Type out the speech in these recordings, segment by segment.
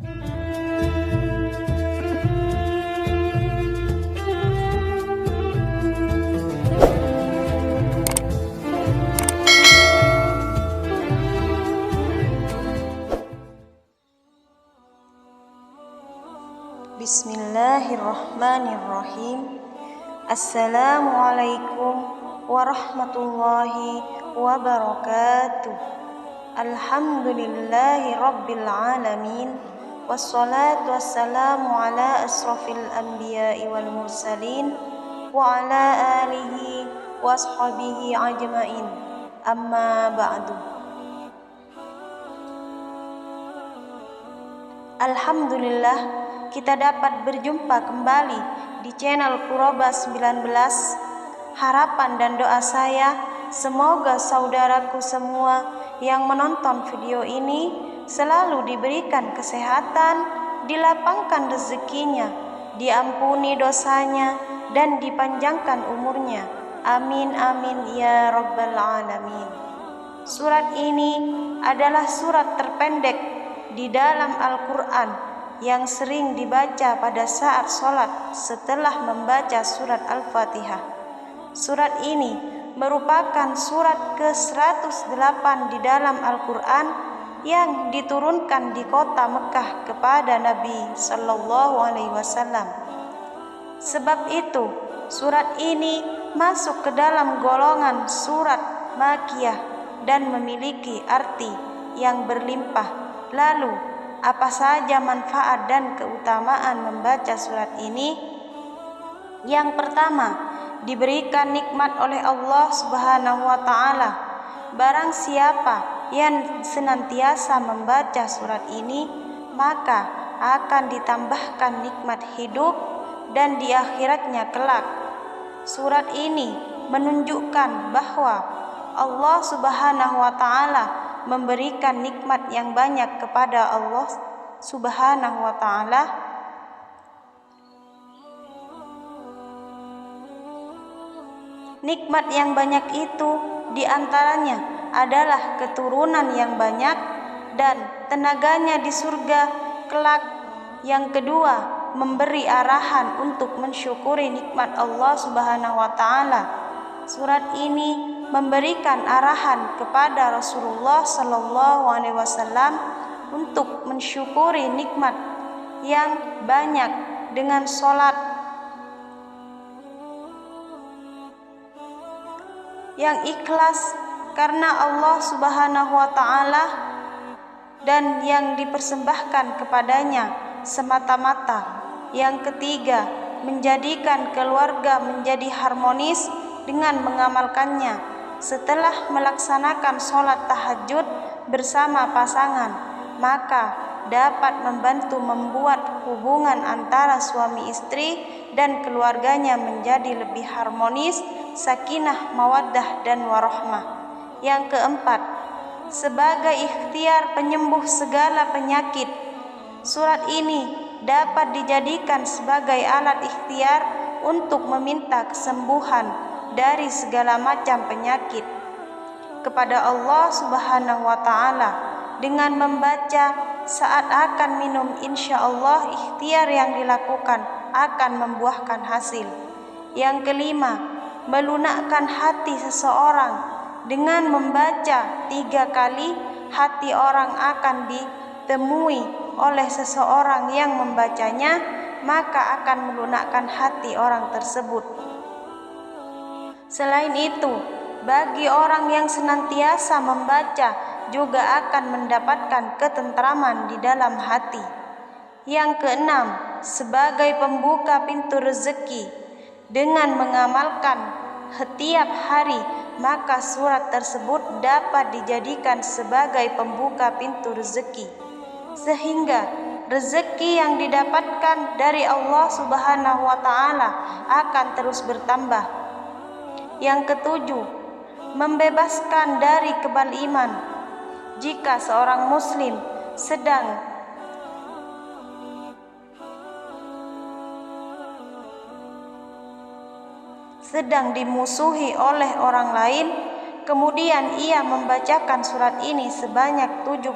Bismillahirrahmanirrahim. Assalamualaikum warahmatullahi wabarakatuh. Alhamdulillahi rabbil alamin. Wassalatu wassalamu ala asrafil anbiya'i wal mursalin wa ala alihi wa ashabihi ajmain. Amma ba'du. Alhamdulillah, kita dapat berjumpa kembali di channel Quraba 19. Harapan dan doa saya, semoga saudaraku semua yang menonton video ini selalu diberikan kesehatan, dilapangkan rezekinya, diampuni dosanya, dan dipanjangkan umurnya. Amin amin ya rabbal alamin. Surat ini adalah surat terpendek di dalam Al-Quran yang sering dibaca pada saat sholat setelah membaca surat Al-Fatihah. Surat ini merupakan surat ke-108 di dalam Al-Quran yang diturunkan di kota Mekah kepada Nabi Sallallahu Alaihi Wasallam. Sebab itu, surat ini masuk ke dalam golongan surat Makkiyah dan memiliki arti yang berlimpah. Lalu, apa saja manfaat dan keutamaan membaca surat ini? Yang pertama, diberikan nikmat oleh Allah Subhanahu wa taala. Barang siapa yang senantiasa membaca surat ini, maka akan ditambahkan nikmat hidup dan di akhiratnya kelak. Surat ini menunjukkan bahwa Allah Subhanahu wa taala memberikan nikmat yang banyak kepada Allah Subhanahu wa taala. Nikmat yang banyak itu diantaranya adalah keturunan yang banyak dan tenaganya di surga kelak. Yang kedua, memberi arahan untuk mensyukuri nikmat Allah Subhanahu wa taala. Surat ini memberikan arahan kepada Rasulullah Sallallahu Alaihi Wasallam untuk mensyukuri nikmat yang banyak dengan sholat yang ikhlas karena Allah Subhanahu wa taala dan yang dipersembahkan kepadanya semata-mata. Yang ketiga, menjadikan keluarga menjadi harmonis dengan mengamalkannya. Setelah melaksanakan sholat tahajud bersama pasangan, maka dapat membantu membuat hubungan antara suami istri dan keluarganya menjadi lebih harmonis, sakinah, mawaddah, dan warahmah. Yang keempat, sebagai ikhtiar penyembuh segala penyakit, surat ini dapat dijadikan sebagai alat ikhtiar untuk meminta kesembuhan dari segala macam penyakit kepada Allah Subhanahu wa taala. Dengan membaca saat akan minum, insya Allah ikhtiar yang dilakukan akan membuahkan hasil. Yang kelima, melunakkan hati seseorang. Dengan membaca 3 kali, hati orang akan ditemui oleh seseorang yang membacanya, maka akan melunakkan hati orang tersebut. Selain itu, bagi orang yang senantiasa membaca juga akan mendapatkan ketentraman di dalam hati. Yang keenam, sebagai pembuka pintu rezeki. Dengan mengamalkan setiap hari, maka surat tersebut dapat dijadikan sebagai pembuka pintu rezeki, sehingga rezeki yang didapatkan dari Allah Subhanahu wa taala akan terus bertambah. Yang ketujuh, membebaskan dari kebal iman. Jika seorang muslim sedang dimusuhi oleh orang lain, Kemudian ia membacakan surat ini sebanyak 71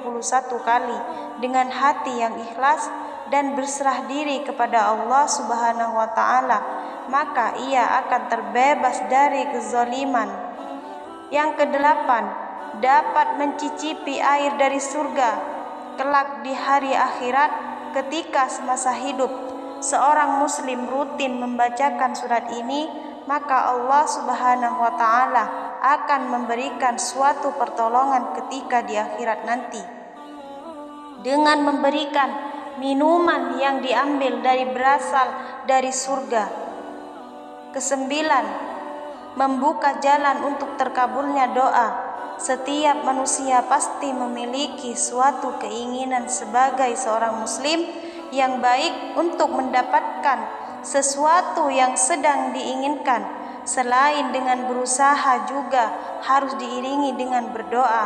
kali dengan hati yang ikhlas dan berserah diri kepada Allah Subhanahu wa taala, maka ia akan terbebas dari kezaliman. Yang kedelapan, dapat mencicipi air dari surga kelak di hari akhirat. Ketika semasa hidup seorang muslim rutin membacakan surat ini, maka Allah Subhanahu wa taala akan memberikan suatu pertolongan ketika di akhirat nanti dengan memberikan minuman yang diambil berasal dari surga. Kesembilan, membuka jalan untuk terkabulnya doa. Setiap manusia pasti memiliki suatu keinginan sebagai seorang muslim yang baik untuk mendapatkan sesuatu yang sedang diinginkan. Selain dengan berusaha, juga harus diiringi dengan berdoa.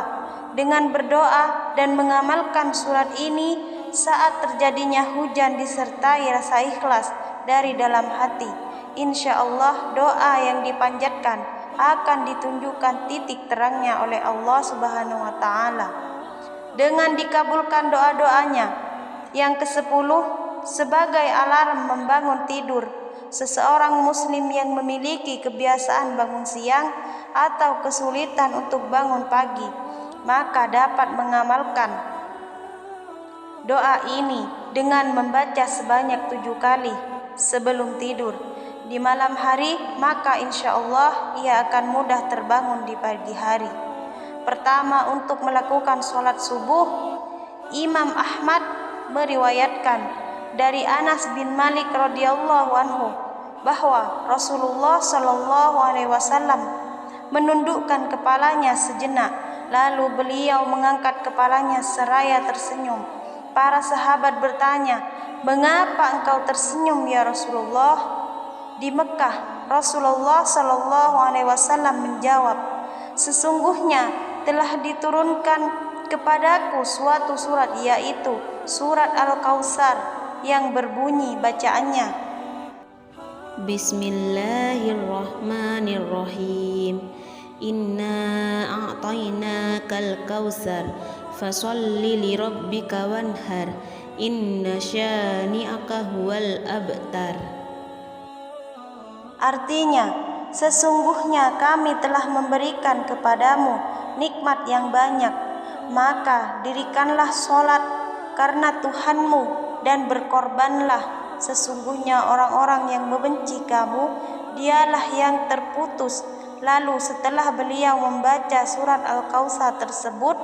Dengan berdoa dan mengamalkan surat ini saat terjadinya hujan disertai rasa ikhlas dari dalam hati, insya Allah doa yang dipanjatkan akan ditunjukkan titik terangnya oleh Allah Subhanahu wa taala dengan dikabulkan doa-doanya. Yang ke-10, sebagai alarm membangun tidur. Seseorang muslim yang memiliki kebiasaan bangun siang atau kesulitan untuk bangun pagi, maka dapat mengamalkan doa ini dengan membaca sebanyak 7 kali sebelum tidur di malam hari, maka insya Allah ia akan mudah terbangun di pagi hari. Pertama, untuk melakukan sholat subuh, Imam Ahmad meriwayatkan dari Anas bin Malik radhiyallahu anhu bahwa Rasulullah Shallallahu alaihi wasallam menundukkan kepalanya sejenak, lalu beliau mengangkat kepalanya seraya tersenyum. Para sahabat bertanya, "Mengapa engkau tersenyum ya Rasulullah?" Di Mekah, Rasulullah Shallallahu alaihi wasallam menjawab, "Sesungguhnya telah diturunkan kepadaku suatu surat, yaitu surat Al-Kautsar yang berbunyi bacaannya, Bismillahirrahmanirrahim. Inna a'tainakal kautsar fasholli lirabbika wanhar. Inna syani'aka huwal abtar." Artinya, sesungguhnya kami telah memberikan kepadamu nikmat yang banyak, maka dirikanlah sholat karena Tuhanmu dan berkorbanlah. Sesungguhnya orang-orang yang membenci kamu, dialah yang terputus. Lalu setelah beliau membaca surat Al-Kautsar tersebut,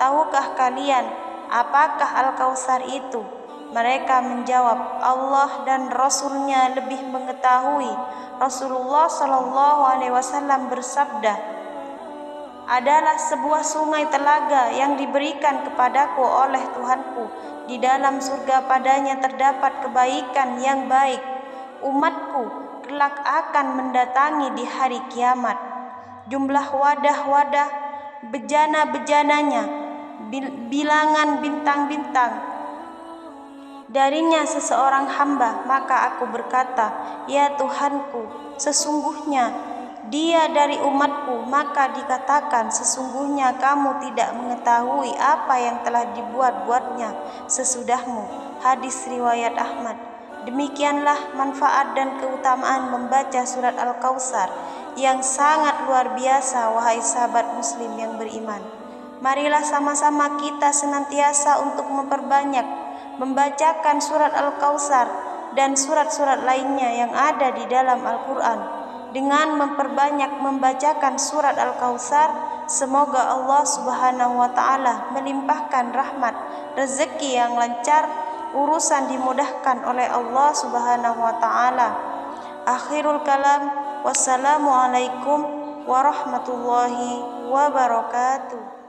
tahukah kalian apakah Al-Kautsar itu? Mereka menjawab, Allah dan Rasulnya lebih mengetahui. Rasulullah Shallallahu alaihi wasallam bersabda, adalah sebuah sungai telaga yang diberikan kepadaku oleh Tuhanku. Di dalam surga padanya terdapat kebaikan yang baik. Umatku kelak akan mendatangi di hari kiamat. Jumlah wadah-wadah, bejana-bejananya, bilangan bintang-bintang. Darinya seseorang hamba, maka aku berkata, ya Tuhanku, sesungguhnya dia dari umatku. Maka dikatakan, sesungguhnya kamu tidak mengetahui apa yang telah dibuat-buatnya sesudahmu. Hadis riwayat Ahmad. Demikianlah manfaat dan keutamaan membaca surat Al-Kautsar yang sangat luar biasa, wahai sahabat muslim yang beriman. Marilah sama-sama kita senantiasa untuk memperbanyak membacakan surat Al-Kautsar dan surat-surat lainnya yang ada di dalam Al-Quran. Dengan memperbanyak membacakan surat Al-Kautsar, semoga Allah Subhanahu wa ta'ala melimpahkan rahmat, rezeki yang lancar, urusan dimudahkan oleh Allah Subhanahu wa ta'ala. Akhirul kalam, wassalamualaikum warahmatullahi wabarakatuh.